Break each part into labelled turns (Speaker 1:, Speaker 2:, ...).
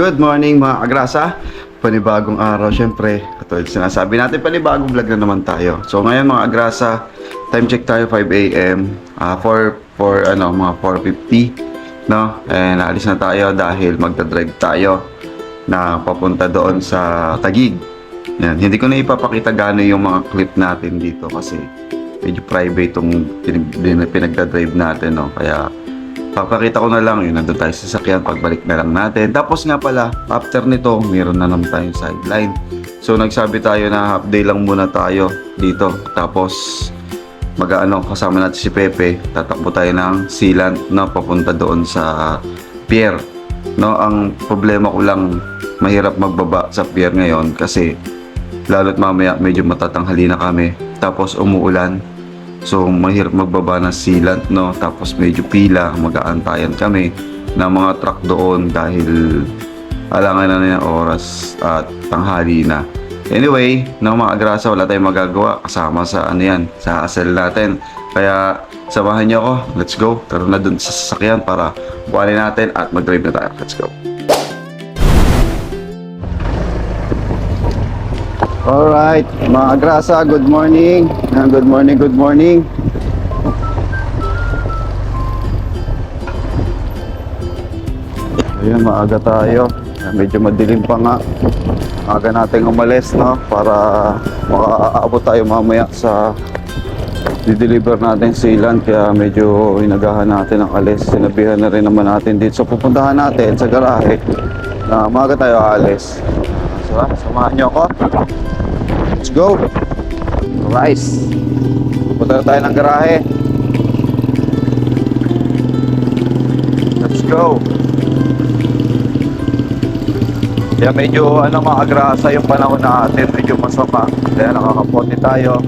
Speaker 1: Good morning mga kagrasa. Panibagong araw syempre. Katulad sinasabi natin, panibagong vlog na naman tayo. So ngayon mga kagrasa, time check tayo 5 AM. Mga 4:50, no? And alis na tayo dahil magdadrive tayo na papunta doon sa Taguig. Yan. Hindi ko na ipapakita gano'n yung mga clip natin dito kasi medyo private tong pinagdadrive natin, no? Kaya papakita ko na lang yun, nandun tayo sa sasakyan, pagbalik na lang natin. Tapos nga pala, after nito, meron na naman tayong sideline. So nagsabi tayo na half day lang muna tayo dito. Tapos kasama natin si Pepe, tatakbo tayo ng sealant na papunta doon sa pier. No, ang problema ko lang, mahirap magbaba sa pier ngayon kasi lalo't mamaya medyo matatanghali na kami. Tapos umuulan. So mahirap magbaba ng sealant, no? Tapos medyo pila, mag-aantayan kami ng mga truck doon dahil alangan na ng oras at tanghali na. Anyway, ng mga agrasa, wala tayong magagawa kasama sa sa hassle natin. Kaya samahan niyo ako, let's go. Tara na dun sa sasakyan para buhanin natin at mag-drive na tayo. Let's go. Alright, mga agrasa, good morning. Good morning, good morning. Ayan, maaga tayo. Medyo madilim pa nga. Maaga natin umalis, no? Para makaabot tayo mamaya sa di-deliver natin sealant. Kaya medyo inagahan natin ang alis. Sinabihan na rin naman natin dito. So pupuntahan natin sa garahe na maaga tayo aalis. So, samahan nyo ako. Let's go! Rice! Punta na tayo ng garahe. Let's go! Kaya medyo maagrasa yung panahon natin. Medyo masama. Kaya nakakapote tayo.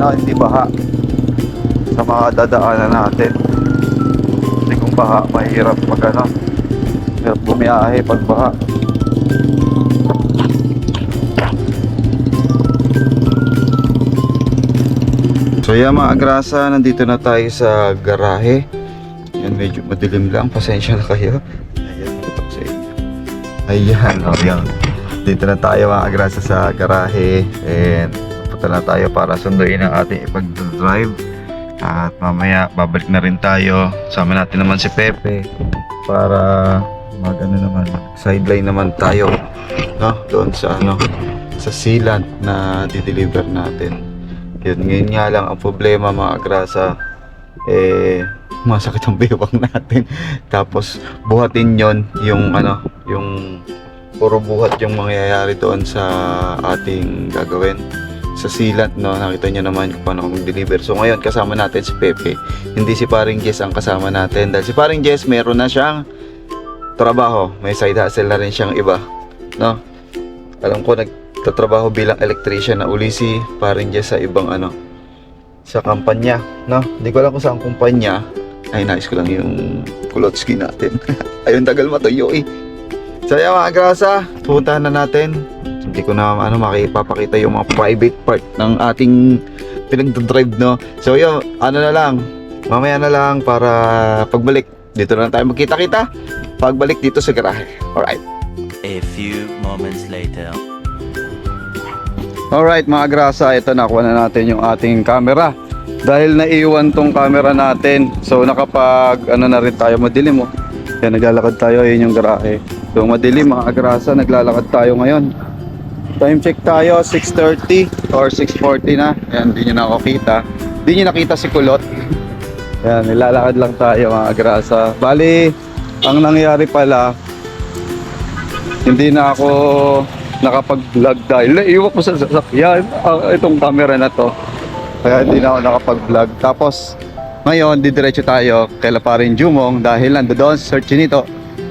Speaker 1: Hindi baha sa mga dadaanan natin. Kasi kung baha, mahirap hirap bumiyahe pag baha. So yan mga agrasa, nandito na tayo sa garahe. Yan, medyo madilim lang, pasensya na kayo. Ayan, ito sa inyo. Ayan, yan. Dito na tayo mga agrasa sa garahe. And punta na tayo para sunduin ang ating ipag-drive. At mamaya babalik na rin tayo. Sama natin naman si Pepe para sideline naman tayo, no? Doon sa sa sealant na di-deliver natin. Yun, ngayon nga lang ang problema mga agrasa, masakit ang bewang natin. Tapos buhatin yung puro buhat yung mangyayari doon sa ating gagawin sa sealant, no? Nakita nyo naman kung paano mag-deliver. So ngayon kasama natin si Pepe, hindi si paring Jess ang kasama natin dahil si paring Jess meron na siyang trabaho, may side hustle na rin siyang iba, no? Alam ko nagtatrabaho bilang electrician na uli si paring Jess sa ibang sa kampanya, no? Hindi ko alam kung saan kumpanya. Ay, nais ko lang yung kulotski natin. Ayun, tagal matuyo eh. So yan mga agrasa, pupuntahan na natin. Hindi ko na makipapakita yung mga private part ng ating pinag-drive, no? So yun, na lang, mamaya na lang para pagbalik dito na tayo magkita-kita pagbalik dito sa garahe. Alright.
Speaker 2: A few moments later.
Speaker 1: Alright mga agrasa, ito nakuha na natin yung ating camera. Dahil naiwan tong camera natin, so nakapag na rin tayo, madilim Kaya naglalakad tayo, yun yung garahe. So madilim mga agrasa, naglalakad tayo ngayon. Time check tayo, 6:30 or 6:40 na. Ayan, hindi nyo nakakita. Hindi nyo nakita si Kulot. Ayan, nilalakad lang tayo mga agrasa. Bali, ang nangyari pala, hindi na ako nakapag-vlog dahil naiwan ko sa sasakyan itong camera na to. Kaya hindi na ako nakapag-vlog. Tapos ngayon didiretso tayo kay Laparin Jumong dahil nandoon search nito.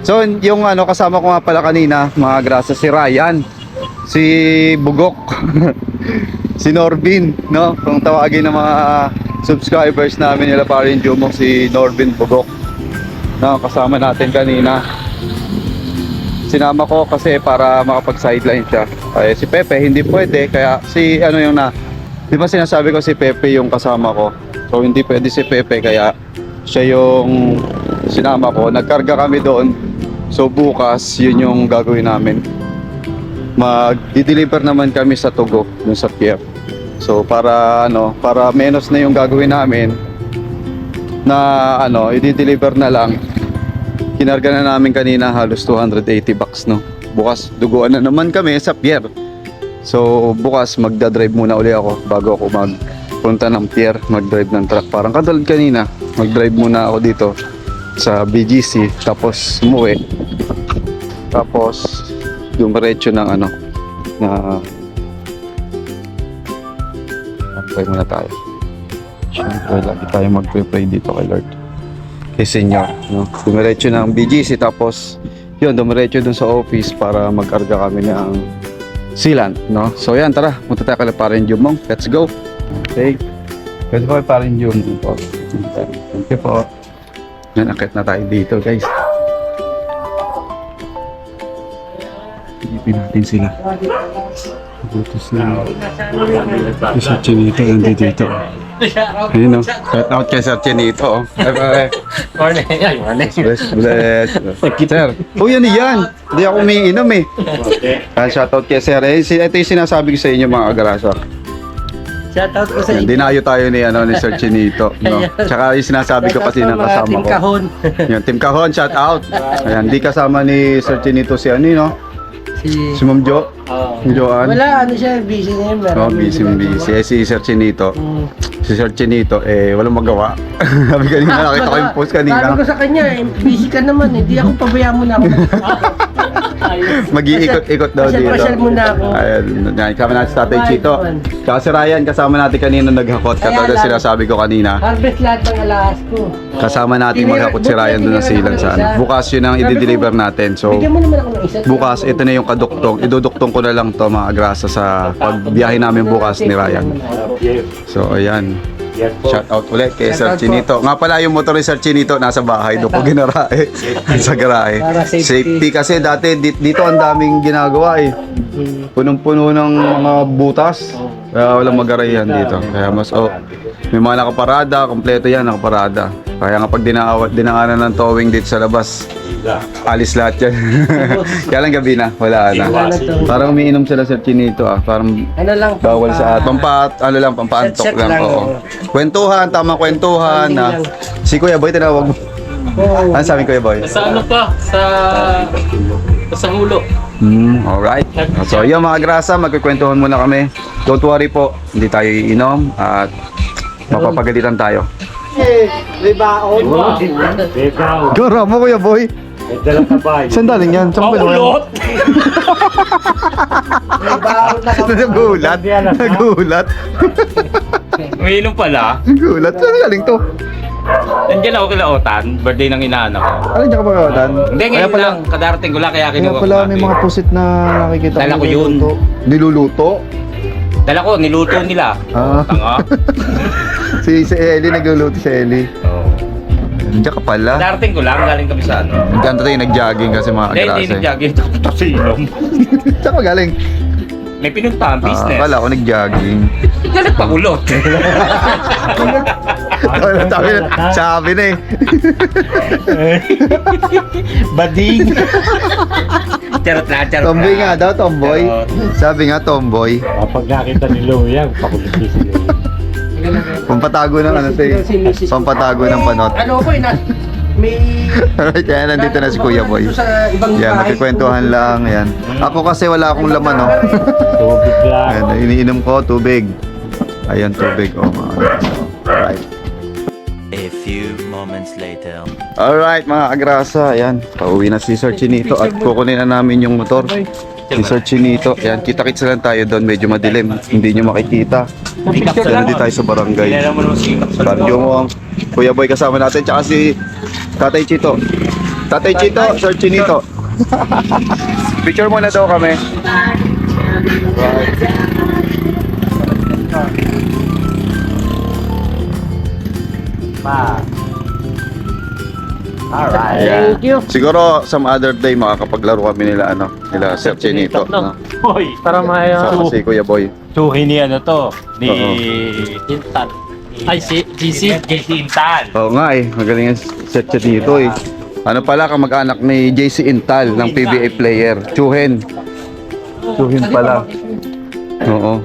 Speaker 1: So yung kasama ko nga pala kanina mga grasa, si Ryan, si Bugok, si Norbin, no? Kung tawagin ng mga subscribers namin ni Laparin Jumong, si Norbin Bugok, no? Kasama natin kanina. Sinama ko kasi para makapag-sideline siya. Si Pepe hindi pwede, kaya di ba sinasabi ko si Pepe yung kasama ko. So hindi pwede si Pepe, kaya siya yung sinama ko. Nagkarga kami doon. So bukas, yun yung gagawin namin. Mag-deliver naman kami sa Togo, dun sa pier. So para para menos na yung gagawin namin na i-deliver na lang. Kinarga na namin kanina halos 280 bucks, no. Bukas duguan na naman kami sa pier. So bukas magda-drive muna uli ako bago ako magpunta ng pier, mag-drive ng truck. Parang katulad kanina, mag-drive muna ako dito sa BGC tapos umuwi. Tapos dumiretso ng na pray muna tayo. Siyempre lagi tayo mag-pray dito kay Lord, kay Senyor, no? Dumiretso ng BGC tapos yun, dumiretso dun sa office para mag-karga kami ng sealant, no? So yan, tara, punta tayo kay Parin Jumong. Let's go. Okay. Let's go kay Parin Jumong po. Thank you po. Yan, akit na tayo dito, guys. Ipin natin sila. Butos na. Isa Chinito, nandito dito. Ayun, no? Shout out kay Sir Chinito.
Speaker 3: Morning. Morning.
Speaker 1: Bless. Sir, yan yan. Hindi ako umiinom eh. Shout out kay Sir. Ito yung sinasabi ko sa inyo mga agrasa.
Speaker 3: Shoutout ko sa
Speaker 1: Yan, dinayo tayo ni Sir Chinito, no. Tsaka yung sinasabi ko kasi ng kasama
Speaker 3: Team
Speaker 1: ko.
Speaker 3: Kahon.
Speaker 1: Yan, Team Kahon, shout out. Ayan, di kasama ni Sir Chinito si no? Si Ma'am Jo. Si Joanne.
Speaker 3: Wala, siya, busy na yun.
Speaker 1: Oh, busy. Si Sir Chinito. Si Sir Chinito, walang magawa. Sabi kanina, nakita ko yung post kanina.
Speaker 3: Sabi ko sa kanya, busy ka naman, di ako pabayaan mo na ako.
Speaker 1: Mag-iikot-ikot daw dito.
Speaker 3: Pasyal muna ako.
Speaker 1: Ayun, kasama natin si Tatay Chito. Tsaka si Ryan, kasama natin kanina naghakot. Katulad
Speaker 3: Ayan,
Speaker 1: sinasabi ko kanina.
Speaker 3: Harvest lahat ng alahas ko.
Speaker 1: Kasama natin maghakot si Ryan doon na silang sa Bukas yun ang i-deliver natin. So,
Speaker 3: Bigyan mo naman ako ng isa.
Speaker 1: bukas, ito na yung kaduktong. Iduduktong ko na lang to mga grasa sa pagbiyahe namin bukas ni Ryan. So, ayan. Shout out ulit kay Sir Chinito. Nga pala yung motor ni Sir Chinito nasa bahay doon po ginarahe sa garahe.
Speaker 3: Para
Speaker 1: Safety kasi dati dito ang daming ginagawa eh. Punong-puno ng mga butas. Kaya walang magarayan dito. Kaya mas may mga nakaparada, kompleto yan nakaparada. Kaya nga pag dinaanan ng towing dito sa labas, alis lahat yan. Kaya lang gabi na, wala na. Parang umiinom sila Sir Chinito Parang
Speaker 3: Ano lang,
Speaker 1: bawal sa pampaantok
Speaker 3: Set
Speaker 1: lang
Speaker 3: lang,
Speaker 1: po.
Speaker 3: oo.
Speaker 1: Kwentuhan, tamang kwentuhan na.
Speaker 3: Bonding
Speaker 1: Si Kuya Boy tinawag mo.
Speaker 3: Oo.
Speaker 1: Ano sabi Kuya Boy?
Speaker 4: Sa ano pa? Sa Hulo.
Speaker 1: Alright. So yun mga grasa, magkikwentuhan muna kami. Don't worry po, hindi tayo iinom at mapapagalitan tayo. Garo mo Kuya Boy. Saan daling yan? Saan ba
Speaker 4: Ulot!
Speaker 1: Nagulat. Nagulat.
Speaker 4: Umiinom pala.
Speaker 1: Nagulat. Saan galing to?
Speaker 4: Nandiyan ako kila Otan. Birthday ng inaanak ko.
Speaker 1: Ano niya ka magkakatan?
Speaker 4: Hindi, ngayon lang. Kadarating ko lang kaya
Speaker 1: Kaya
Speaker 4: kinuha ko.
Speaker 1: pala may mga pusit na nakikita
Speaker 4: Dala ko yun.
Speaker 1: niluluto. Niluluto?
Speaker 4: Dala ko, niluto nila.
Speaker 1: Ah.
Speaker 4: Tanga.
Speaker 1: Si Ellie, nagluluto si Ellie.
Speaker 4: Oo.
Speaker 1: Nandiyan ka pala.
Speaker 4: Kadarating ko lang. Galing kami sa ano.
Speaker 1: Ganto tayo nag-jogging kasi mga
Speaker 4: Hindi, hindi
Speaker 1: agrasa.
Speaker 4: nag-jogging. Tapos inom.
Speaker 1: Saan ka galing?
Speaker 4: May pinuntahan, business.
Speaker 1: Kala ko nag-jogging.
Speaker 4: Galit pa ulot.
Speaker 1: Sabi na eh.
Speaker 4: Bading. Charot na, charot
Speaker 1: Tomboy
Speaker 4: na.
Speaker 1: nga daw, tomboy. Sabi nga, tomboy.
Speaker 5: Kapag nakita ni Loyang, pakulitis niya.
Speaker 1: Pampatago ng ano tayo. Pampatago ng panot.
Speaker 3: Ano ko may...
Speaker 1: Kaya nandito na si Kuya Boy.
Speaker 3: Sa ibang
Speaker 1: Yan, magkikwentuhan lang. Yan. Ako kasi wala akong laman, no?
Speaker 5: Tubig lang.
Speaker 1: Ayan, iniinom ko, tubig. Ayan, tubig. Mga alright.
Speaker 2: A few moments later.
Speaker 1: Alright, mga agrasa. Ayan, pauwi na si Sir Chinito at kukunin na namin yung motor. Si Sir Chinito. Ayan, kita-kits lang tayo doon. Medyo madilim. Hindi nyo makikita. So, nandito tayo sa barangay.
Speaker 4: Kailan mo naman sikap sa
Speaker 1: Barangay mo. Kuya Boy kasama natin. Tsaka si Tatay Chito. Tatay Chito, Sir Chinito. Picture muna daw kami.
Speaker 5: Alright.
Speaker 1: Ayan.
Speaker 3: Thank you.
Speaker 1: Siguro some other day makakapaglaro kami nila nila Sir Chinito. No?
Speaker 5: Hoy, para
Speaker 1: Saka si Kuya Boy.
Speaker 5: suhi ni ano to, ni
Speaker 1: Oo.
Speaker 5: Intan.
Speaker 4: Ay, si JC Intal.
Speaker 1: Oo nga eh, magaling yung set siya dito eh. Ano pala, kamag-anak ni JC Intal ng PBA player. Chuhen. Chuhen pala. Oo.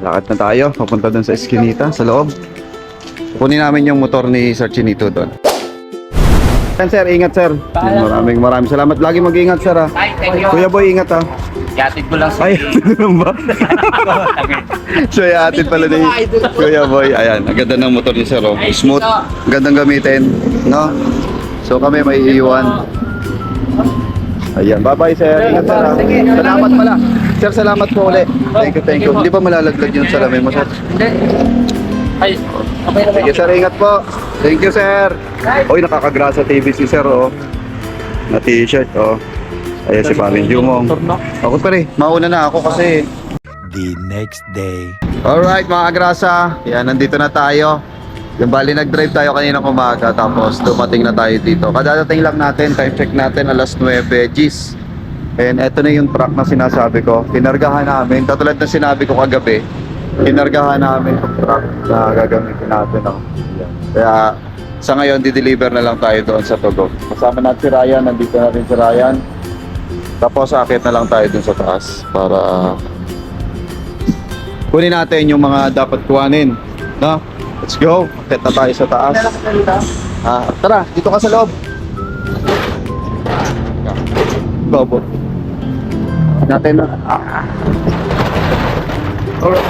Speaker 1: Lakad na tayo, papunta doon sa Eskinita, sa loob. Kunin namin yung motor ni Sir Chinito doon. Yan sir, ingat sir. Maraming salamat. Lagi mag-ingat sir ha. Kuya Boy, ingat ha.
Speaker 4: Yatid ko lang sa
Speaker 1: Ay, ano ba? So, atid pala ni Kuya Boy. Ayan, ang ganda ng motor ni Sir. Oh. Smooth, gandang gamitin. No? So, kami may iiwan. Ayan, bye-bye Sir. Ingat Sir. Ha? Salamat pala. Sir, salamat po ulit. Thank you. Hindi ba malalaglag yung salamin mo, Sir?
Speaker 4: Ay,
Speaker 1: Sige Sir, ingat po. Thank you Sir. Oy, nakakagrasa TV si Sir. Oh. Na t-shirt. Oh. Ayan si Pamin Jumong. Ako pa rin, mauna na ako kasi.
Speaker 2: The next day.
Speaker 1: Alright mga agrasa, yan nandito na tayo. Yung bali nag-drive tayo kanina umaga tapos dumating na tayo dito. Kadadating lang natin, time check natin alas 9 Gs. And eto na yung truck na sinasabi ko. Kinargahan namin, katulad na sinabi ko kagabi. Kinargahan namin yung truck na gagamitin natin. Oh. Kaya sa ngayon, di-deliver na lang tayo doon sa Togo. Kasama natin si Ryan, nandito na rin si Ryan. Tapos akit na lang tayo dun sa taas para kunin natin yung mga dapat kuhanin. No? Let's go. Akit na tayo sa taas. Tara, dito ka sa loob. Go. Natin na. Alright.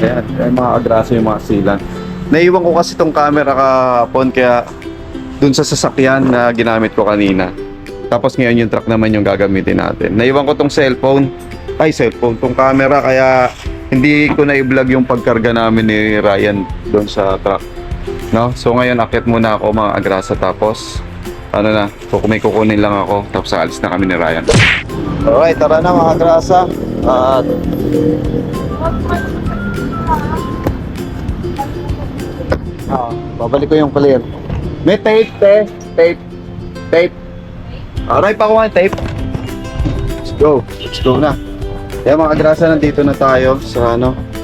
Speaker 1: Ayan, mga agraso yung mga silan. Naiwan ko kasi tong camera kahapon kaya dun sa sasakyan na ginamit ko kanina. Tapos ngayon yung truck naman yung gagamitin natin. Naiwan ko tong cellphone, tong camera kaya hindi ko na i-vlog yung pagkarga namin ni Ryan doon sa truck. No? So ngayon akit muna ako mga agrasa tapos ano na, may kukunin lang ako tapos alis na kami ni Ryan. Alright, tara na mga agrasa. Babalik ko yung clear. May tape. Alright, pakuha yung tape. Let's go na. Kaya mga agrasa, nandito na tayo sa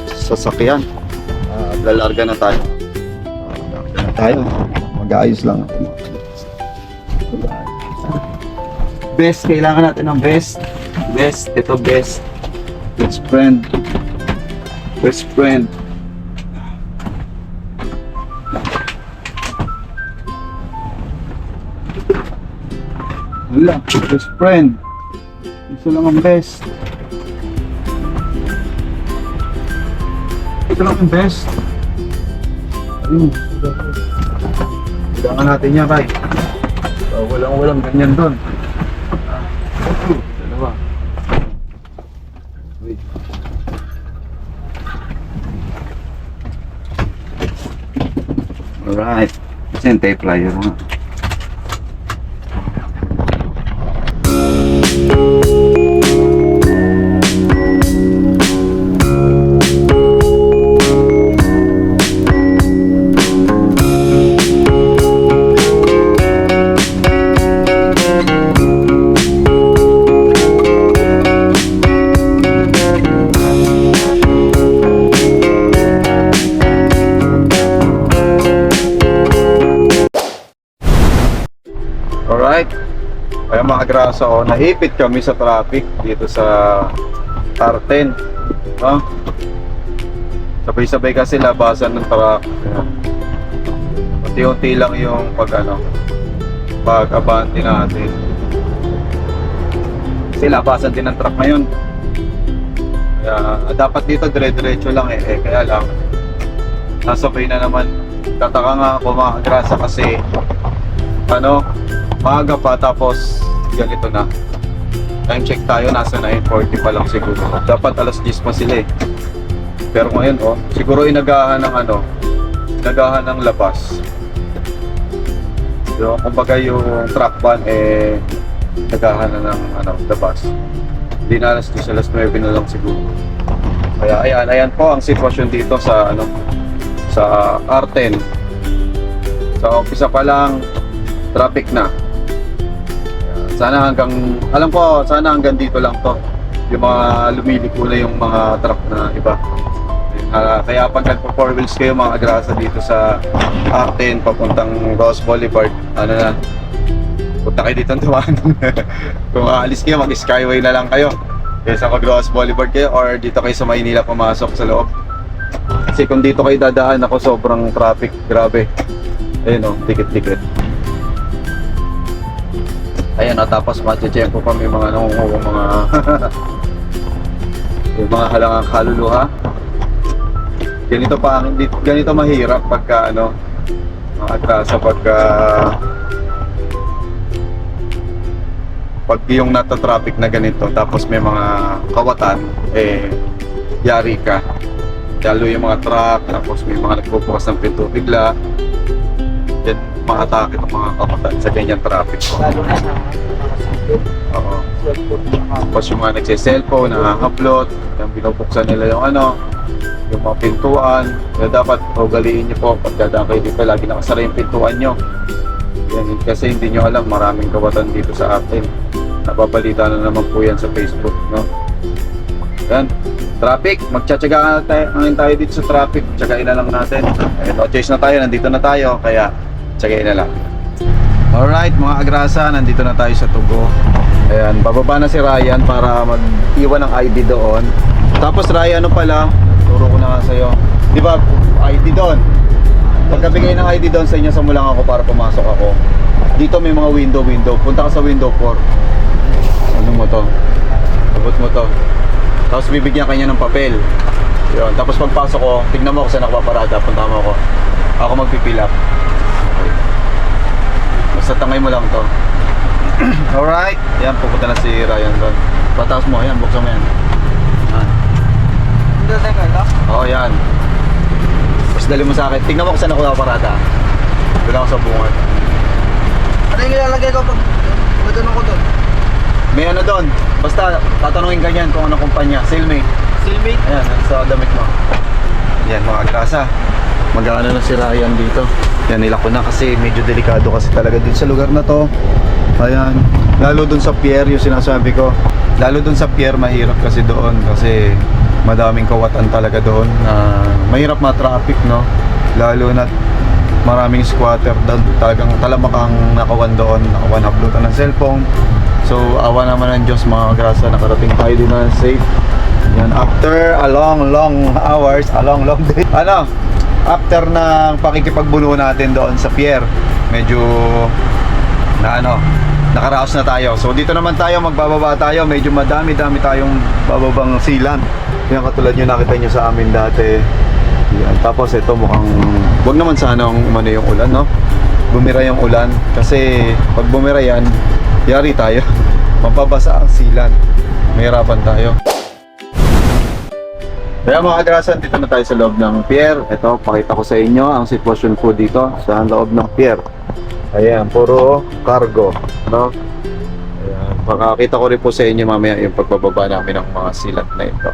Speaker 1: sasakyan. Lalarga na tayo. Mag-aayos lang. Best, kailangan natin ng best. Ito best. Best friend. Wala, best friend. Isa lang ang best. Ito lang ang best. Ayun. Kailangan natin yan, Kai. Walang ganyan doon. Dalawa. Wait. Alright. Kasi yung tape player mo. Alright, kaya mga agrasa, naipit kami sa traffic dito sa R10, no? Sabay-sabay kasi labasan ng truck. Unti-unti lang yung pag-abante natin. Kasi labasan din ng truck ngayon. Kaya dapat dito dire-diretso lang kaya lang nasabay na naman. Tataka nga ako mga agrasa kasi maaga pa tapos ganito na. Time check tayo, nasa 9:40 pa lang siguro. Dapat alas 10 pa sila Pero ngayon siguro inagahan ng labas. So kumbaga yung truck van nagahan na ng labas. Hindi na alas 10, alas 9 na lang siguro. Kaya ayan po ang sitwasyon dito sa sa R10. Sa umpisa pa lang traffic na. Sana hanggang dito lang to. yung mga lumiliko na yung mga truck na iba. Kaya pag nagpo 4 wheels kayo mga agrasa dito sa Acten papuntang Ross Boulevard, ano na, punta kayo dito ng Tuwan. Kung aalis kayo, mag-skyway na lang kayo kaysa mag Ross Boulevard kayo, or dito kayo sa Maynila pumasok sa loob. Kasi kung dito kayo dadaan, ako sobrang traffic, grabe. Ayun o, tikit-tikit. Ayan o, tapos matche-check ko kami mga nangunguha mga yung mga halangang kaluluha. Ganito pa, hindi ganito mahirap pagka ano, mga atrasa pag yung nata-traffic na ganito tapos may mga kawatan, yari ka. Lalo yung mga truck, tapos may mga nagbubukas ng pinto bigla. Yan, makatake ng mga kawatan sa ganyan traffic.
Speaker 3: Lalo na sa
Speaker 1: Oo. Tapos yung mga nagsiselfone, nakaka-upload, yung binubuksan nila yung ano, yung mga pintuan. Kaya dapat ugaliin nyo po pagkadaan kayo dito, lagi nakasara yung pintuan nyo. Yan, kasi hindi nyo alam, maraming kawatan dito sa atin. Nababalita na naman po yan sa Facebook, no? Yan, traffic, magtsatsagaan tayo dito sa traffic, tsagain na lang natin. No choice na tayo, nandito na tayo, kaya tsagain na lang. Alright mga agrasa, nandito na tayo sa Tugo. Ayan, bababa na si Ryan para mag-iwan ng ID doon. Tapos Ryan, ano pala, turo ko na nga sa'yo. Di ba, ID doon. Pagkabigay ng ID doon sa inyo, sa mulang ako para pumasok ako. Dito may mga window. Punta ka sa window 4. Ano mo to? Abot mo to. Tapos bibigyan kanya ng papel. Yun. Tapos pagpasok ko, tignan mo ako saan nakapaparada. Punta mo ako. Ako magpipil up. Basta tangay mo lang to. Alright. Yan, pupunta na si Ryan doon. Pataas mo, yan, buksan mo yan. Yan.
Speaker 3: Hindi na tayo
Speaker 1: Oo, yan. Tapos dali mo sa akin. Tignan mo kung saan ako nakaparada. Doon ako sa bungad.
Speaker 3: Ano yung ilalagay ko pag magano'n ko doon?
Speaker 1: May ano doon. Basta tatanungin ka niyan kung anong kumpanya. Sailmate.
Speaker 3: Cellmate?
Speaker 1: Ayan, sa damit mo. Yan, mga agrasa. Mag-ano na si Ryan dito. Yan, nila ko na kasi medyo delikado kasi talaga dito sa lugar na to. Ayan. Lalo dun sa pier, yung sinasabi ko. Lalo dun sa pier, mahirap kasi doon. Kasi madaming kawatan talaga doon. Mahirap ma-traffic, no? Lalo na maraming squatter doon. Talagang talamak ang nakawan doon. Nakawan uploadan ng cellphone. So, awa naman ng Diyos mga grasa. Nakarating tayo din na safe. Yan, after a long hours, a long day. Ano? After ng pakikipagbuno natin doon sa pier, medyo nakaraos na tayo. So dito naman tayo, magbababa tayo. Medyo madami tayong bababang silan. Yan katulad yung nakita nyo sa amin dati. Yan. Tapos ito mukhang, wag naman sanang umano yung ulan, no? Bumira yung ulan. Kasi pag bumira yan, yari tayo. Mapabasa ang silan. Mahirapan tayo. Kaya mga kagrasan, dito na tayo sa loob ng pier. Ito, pakita ko sa inyo ang sitwasyon po dito sa loob ng pier. Ayan, puro cargo, no? Ayan, pakakita ko rin po sa inyo mamaya yung pagbababa namin ng mga silat na ito.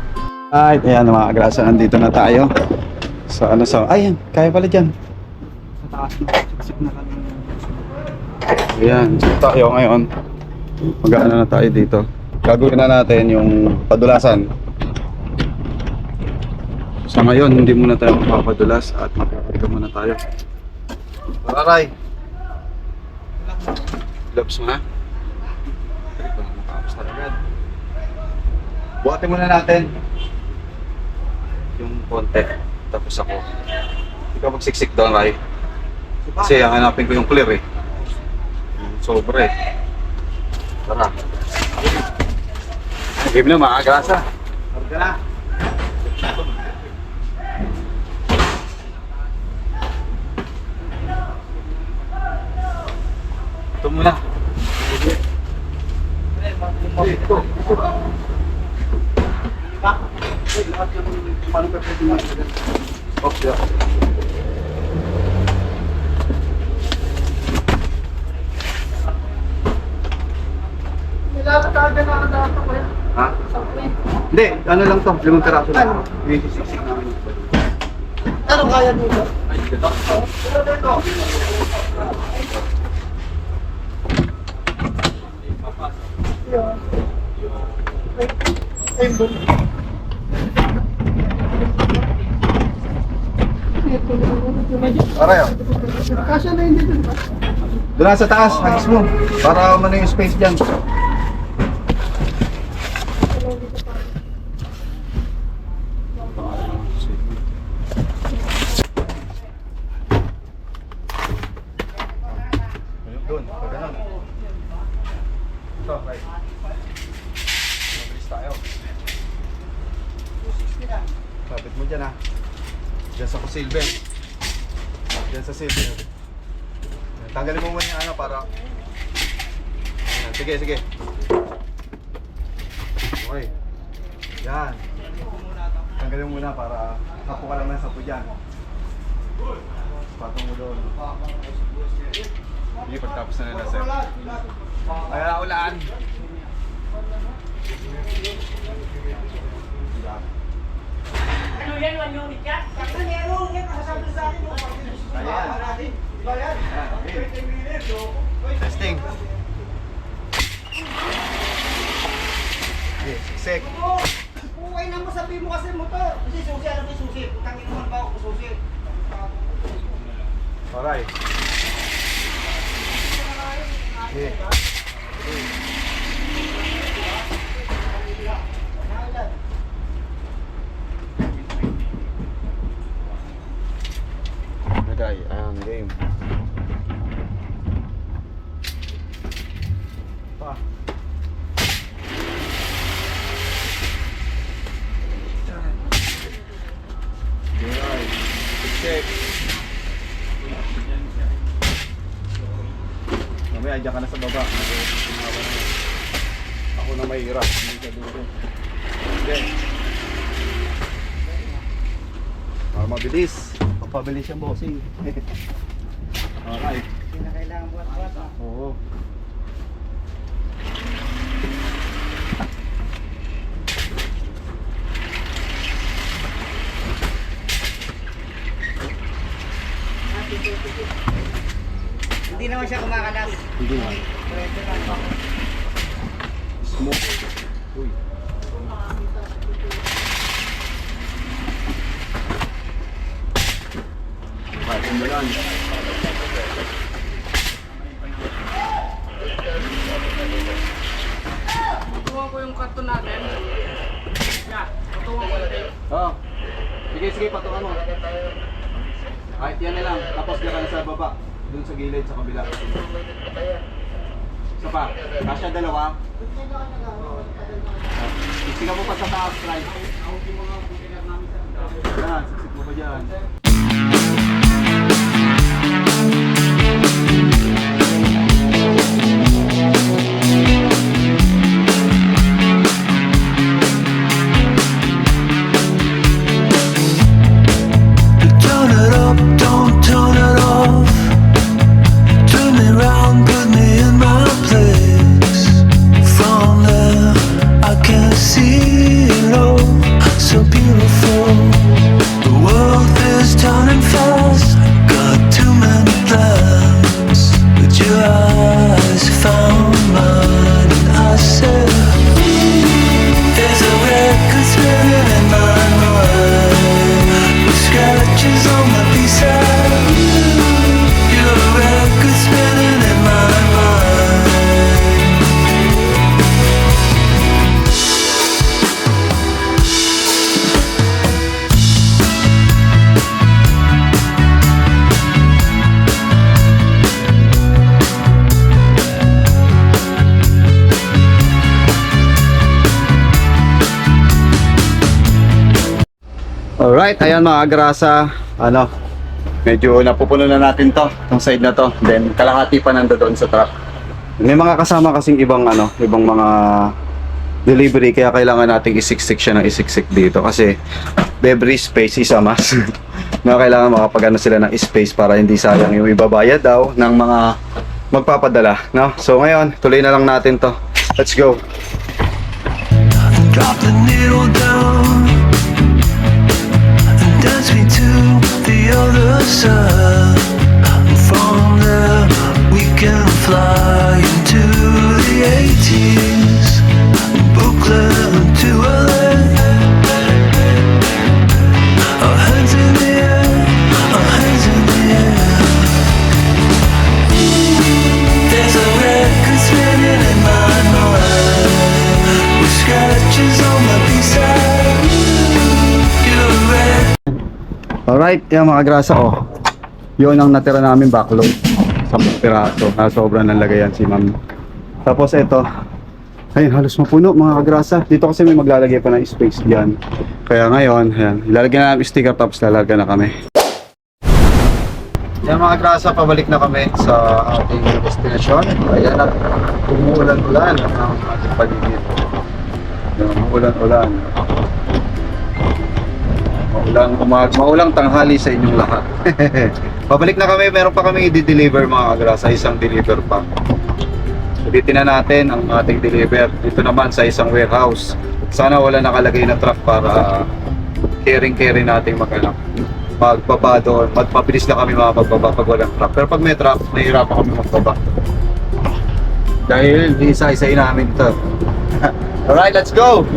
Speaker 1: Alright, ayan mga kagrasan, nandito na tayo. Ayan, kaya pala dyan. Sa taas na, siksik na lang. Ayan, so tayo ngayon. Mag-ano na tayo dito. Gagawin na natin yung padulasan. Sa ngayon, hindi muna tayo mapapadulas at magkakarga muna tayo. Tararay! Gloves mo na? Makapos na agad. Buhatin muna natin yung konti. Tapos ako. Ikaw magsiksik doon, Ray. Kasi hanapin ko yung clear eh. Sobre eh. Tara. Game na mga grasa. Karga na. Ito muna. Ha? Hindi, ano lang to, 5 piraso lang. 26 namin.
Speaker 3: Ano kaya dito?
Speaker 1: Aray, oh. Kasya na hindi dun. Doon sa taas, hagis mo. Para umano yung space dyan. Doon, pag ganun. Ito, right. Mabilis tayo. Kapit mo dyan, ha. Diyan sa silver. Diyan sa silver. Tanggalin mo muna yung ano para... Ayan. Sige, sige. Okay. Yan. Tanggalin mo muna para sapo ka lang ng sapo dyan. Patong mo doon. Sige, pagtapos na nila, sir. Ay, ulaan.
Speaker 6: Ano yan, 1 unit ka? Sakto niya, ano yan, masasabi sa akin.
Speaker 1: Ayan. Ayan, okay. Testing. Okay, siksik.
Speaker 6: Kung na mo, sabihin mo kasi motor. Kasi susi, alam mo yung susi. Tangin naman ba ako susi?
Speaker 1: Alright. Okay. Nagay, ang game. Pa. Alright. Check. Mamaya, dyan ka na sa baba. Ako na may hirap. Hindi ka dito. Okay. Mabilis. Pagpabilis yung bossing. Okay.
Speaker 6: Hindi na kailangan buhat-buhat.
Speaker 1: Oo.
Speaker 6: Hindi naman siya kumakalas.
Speaker 1: Hindi nga.
Speaker 6: Pwede lang.
Speaker 1: Smoke. Uy. Okay, mo yan.
Speaker 6: Tutuwan ko yung karton natin. Yeah, tutuwan ko natin.
Speaker 1: Oo. Sige, sige, patungan mo. Kahit yan na lang. Tapos diyan ka na sa baba. Doon sa gilid, sa kabila. Isa pa. Kasya dalawa. Isigaw mo pa sa taas, right? Yan, siksik mo pa dyan.
Speaker 7: Turn it up, don't turn it off. Turn me round, put me in my place. From there, I can see it all. So beautiful. The world is turning fast. Got too many plans, but your eyes found mine, and I said, there's a record spinning in my mind, with scratches on my B-side. You're a record spinning in my mind.
Speaker 1: Alright, ayan mga agrasa. Ano, medyo napupuno na natin to, tong side na to. Then kalahati pa nando doon sa truck. May mga kasama kasing ibang ano, ibang mga delivery, kaya kailangan nating isiksik siya ng isiksik dito kasi every space is a must. Na kailangan makapagano sila ng space para hindi sayang yung ibabayad daw ng mga magpapadala, no? So ngayon, tuloy na lang natin to. Let's go.
Speaker 7: Drop the needle down and dance me to the other side. And from there we can fly into the 80s, Brooklyn to LA.
Speaker 1: Alright, yan mga grasa, oh. Yun ang natira namin backlog. 10 piraso. Sobra ng lagayan si ma'am. Tapos ito, ayun, halos mapuno mga kagrasa. Dito kasi may maglalagay pa ng space diyan. Kaya ngayon, ayan, ilalagay na namin sticker tapos lalagyan na kami. Yan mga grasa, pabalik na kami sa ating destination. Ayan na, umuulan-ulan ang ating paligid. Umuulan-ulan. Maulang tanghali sa inyong lahat. Pabalik na kami, meron pa kami i-deliver mga kagrasa, isang deliver pa. Ulitin na natin ang ating deliver dito naman sa isang warehouse. Sana wala nakalagay na truck para carry nating magbaba doon. Magpabilis lang kami magbaba pag walang truck. Pero pag may truck, nahihirapan kami magbaba. Dahil isa-isain namin ito. Alright, let's go!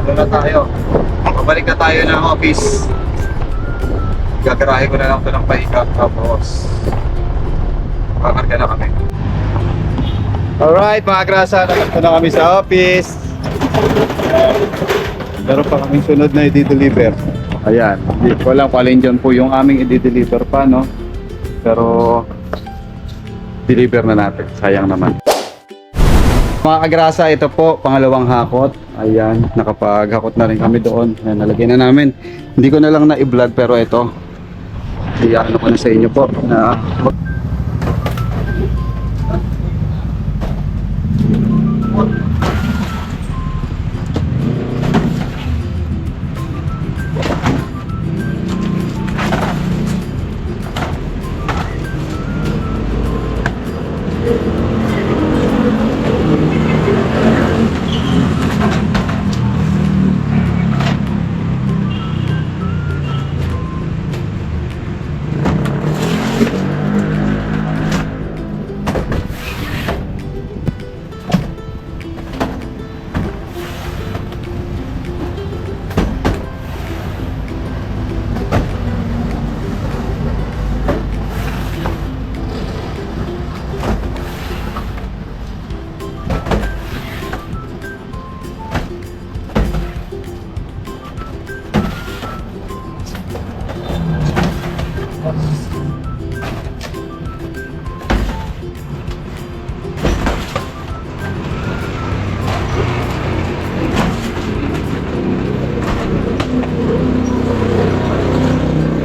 Speaker 1: Ano na tayo? Pabalik na tayo ng office. Gagarahe ko na lang ito ng paikot. Tapos kakarga na kami. Alright mga grasa, nandito na kami sa office. Meron pa kaming sunod na i-deliver. Ayan, hindi ko lang kung alin dyan po yung aming i-deliver pa, no? Pero deliver na natin, sayang naman. Mga kagrasa, ito po, pangalawang hakot. Ayan, nakapaghakot na rin kami doon. Ayan, nalagay na namin. Hindi ko na lang na-i-vlog pero ito, iyan ko na sa inyo po na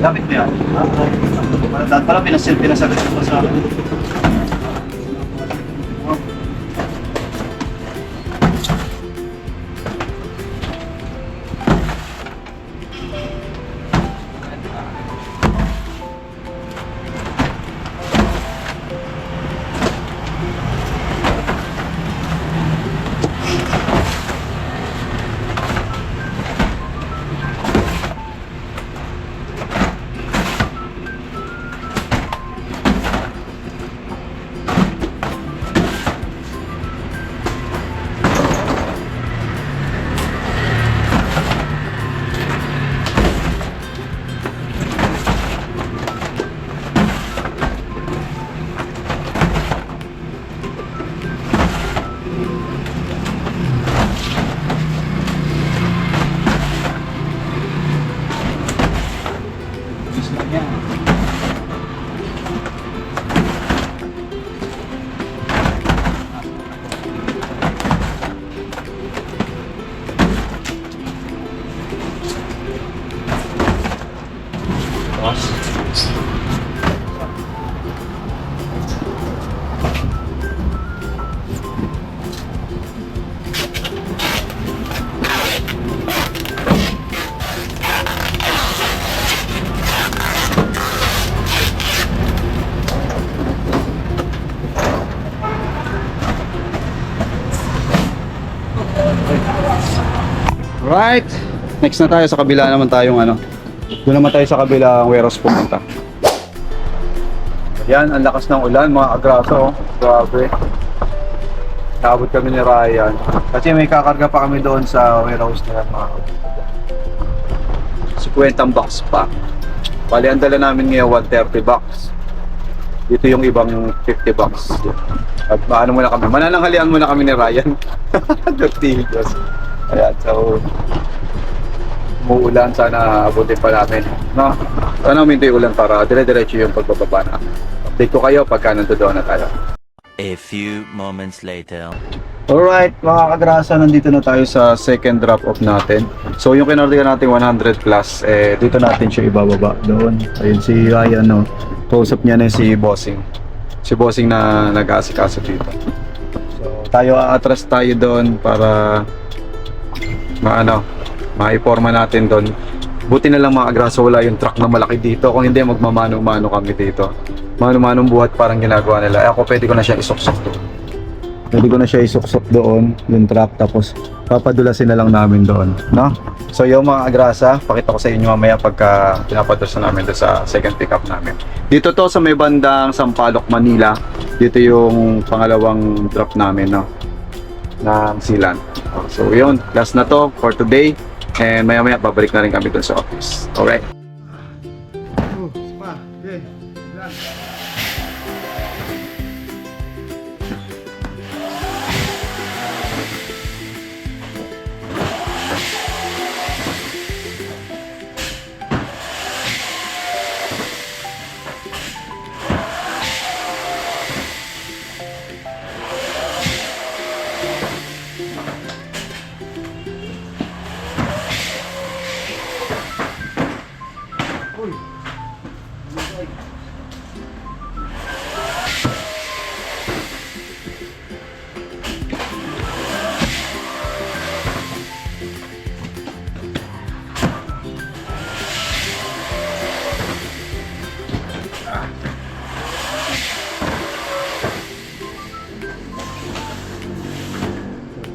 Speaker 1: Lapit mo yan. Parang pinasagot mo sa akin. Right, next na tayo sa kabila naman tayong ano. Doon naman tayo sa kabilang warehouse pumunta. Ayan, ang lakas ng ulan mga agrasa, oh. Grabe. Naabot kami ni Ryan. Kasi may kakarga pa kami doon sa warehouse na mga 50 bucks pa. Bali, ang dala namin ngayon 130 bucks. Dito yung ibang 50 bucks. At maano muna kami, manananghalian muna kami ni Ryan. Dirty. Ayan, so umuulan, sana abutin pa namin. No? Sana uminto yung ulan para dire-diretso yung pagbababa na. Update ko kayo pagka nandoon na tayo.
Speaker 2: A few moments later.
Speaker 1: Alright, mga kagrasa, nandito na tayo sa second drop-off natin. So, yung kinordigan natin 100 plus, dito natin siya ibababa doon. Ayun si Ryan, no? Kausap niya na si Bossing. Si Bossing na nag-aasikaso dito. So, tayo aatras tayo doon para maiporma natin doon. Buti na lang mga kagrasa, wala yung truck na malaki dito. Kung hindi, magmamano-mano kami dito. Mano-manong buhat parang ginagawa nila. Ako pwede ko na siya isuksok doon. Pwede ko na siya isuksok doon, yung truck, tapos papadulasin na lang namin doon, no? So yung mga agrasa, pakita ko sa inyo mamaya pagka pinapadulasan namin doon sa second pickup namin. Dito to sa may bandang Sampaloc, Manila. Dito yung pangalawang drop namin, no? Ng Sealand. So yun, last na to for today. And maya-maya babalik na rin kami doon sa office. Alright?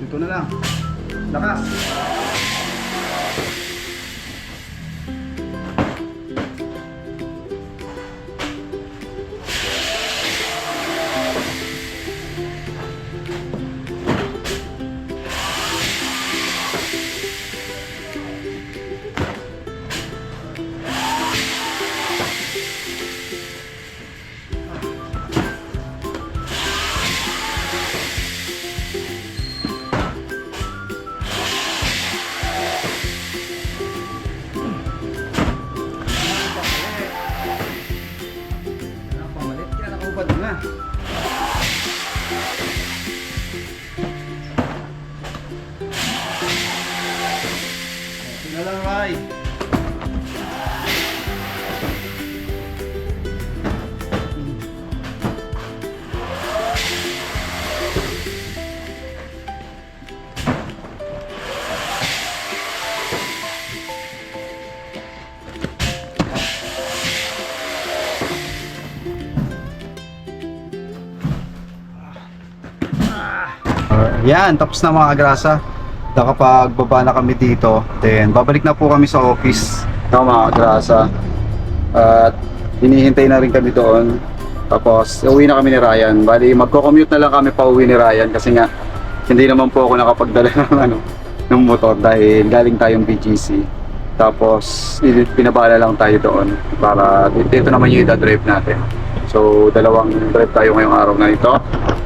Speaker 1: Dito na lang. Lakas. na lang, Ray. Yan, tapos na mga agrasa. Nakapagbaba na kami dito. Then, babalik na po kami sa office ng mga agrasa. At hinihintay na rin kami doon. Tapos, uwi na kami ni Ryan. Bali, magko-commute na lang kami pa uwi ni Ryan kasi nga, hindi naman po ako nakapagdala ng motor dahil galing tayong BGC. Tapos, pinabala lang tayo doon para dito naman yung ida-drive natin. So, dalawang drive tayo ngayong araw na ito.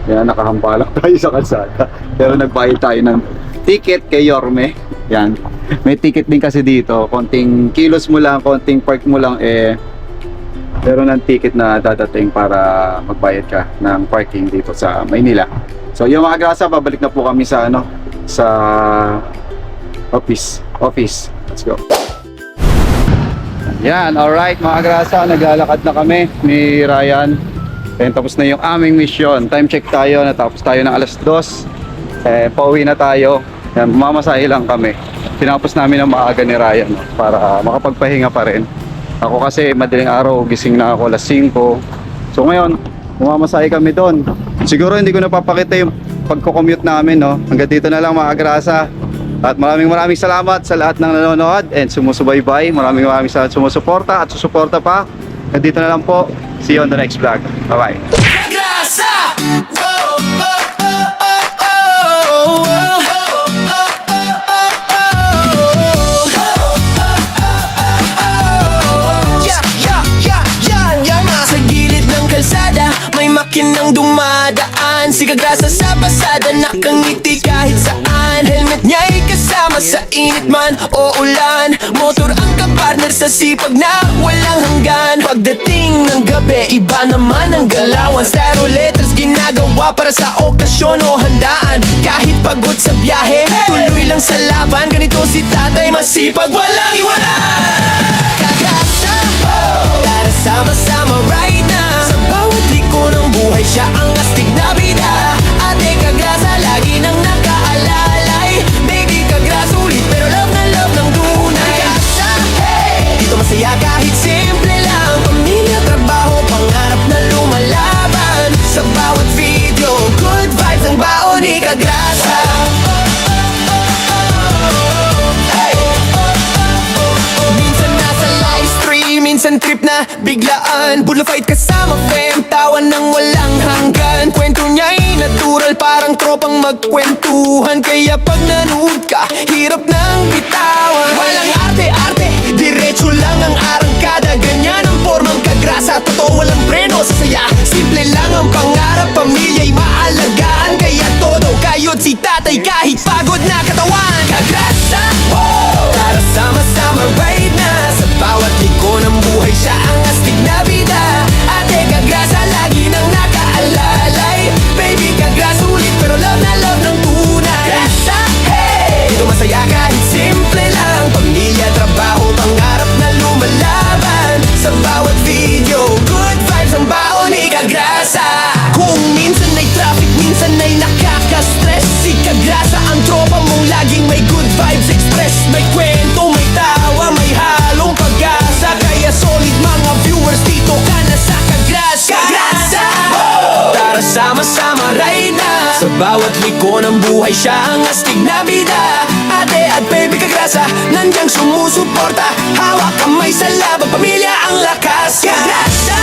Speaker 1: Yan, nakahampa lang tayo sa kalsada. Pero nagbayad tayo ng ticket kay Yorme. Yan. May ticket din kasi dito. Konting kilos mo lang, konting park mo lang pero ng ticket na dadating para magbayad ka ng parking dito sa Maynila. So, yung mga grasa, babalik na po kami sa sa office. Let's go. Yan, alright mga grasa, naglalakad na kami ni Ryan. Then, tapos na yung aming mission. Time check tayo, natapos tayo ng alas 2. Pauwi na tayo. Yan, mamasahe lang kami. Tinapos namin ang maaga ni Ryan para makapagpahinga pa rin. Ako kasi madaling araw, gising na ako alas 5. So ngayon, mamasahe kami doon. Siguro hindi ko napapakita yung pagko-commute namin, no? Hanggang dito na lang mga grasa. At maraming salamat sa lahat ng nanonood and sumusubaybay. Maraming salamat sumusuporta at susuporta pa. Hanggang dito na lang po. See you on the next vlog. Bye-bye.
Speaker 8: Sa gilid ng kalsada, may makinang dumadaan. Si Kagrasa sa pasada, nakangiti kahit saan. Helmet niya'y kasama sa init man o ulan, motor ang kapartner sa sipag na walang hanggan. Pagdating ng gabi, iba naman ang galawan. Stereo letters ginagawa para sa okasyon o handaan. Kahit pagod sa biyahe, tuloy lang sa laban. Ganito si tatay, masipag, walang iwanan. Kagasa, tara sama-sama right now. Sa bawat liko ng buhay, siya ang astig na bida. Ate Kagrasa, lagi nang nakaalalay. Baby Kagrasa, ulit pero love ng tunay. Kagasa, dito masaya kahit simple lang. Pamilya, trabaho, pangarap na lumalaban. Sa bawat video, good vibes ang baon ni Kagrasa. Minsan nasa live stream, minsan trip na biglaan. Bulla fight kasama fam, tawa ng walang hanggan. Kwento niya'y natural, parang tropang magkwentuhan. Kaya pag nanood ka, hirap nang bitawan. Walang arte-arte, diretso lang ang arangkada. Ganyan ang formang Kagrasa, totoo walang preno sa saya. Simple lang ang pangarap, pamilya'y maalagaan. Kaya todo kayod si tatay kahit pagod na katawan. Kagrasa, tara sama-sama right na. Sa bawat liko ng buhay, siya ang astig na bida. Ate Kagrasa, lagi nang nakaalalay. Baby Kagrasa, ulit pero love ng tunay. Kagrasa, dito masaya kahit simple lang. Pamilya, trabaho, pangarap na lumalaban. Sa bawat video, good vibes ang baon ni Kagrasa. Kung minsan ay traffic, minsan ay nakaka-stress, si Kagrasa ang tropa mong laging may good vibes express. May kwento, may tawa, may halong pag-asa. Kaya solid mga viewers, dito ka na sa Kagrasa. Kagrasa, tara sama-sama right na. Sa bawat liko ng buhay, siya ang astig na bida. Ate at baby Kagrasa, nandiyan sumusuporta. Hawak kamay sa laban, pamilya ang lakas. Kagrasa,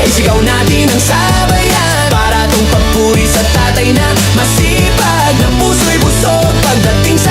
Speaker 8: isigaw natin ang sabayan. Para tong papuri sa tatay na masipag, na puso'y busog pagdating sa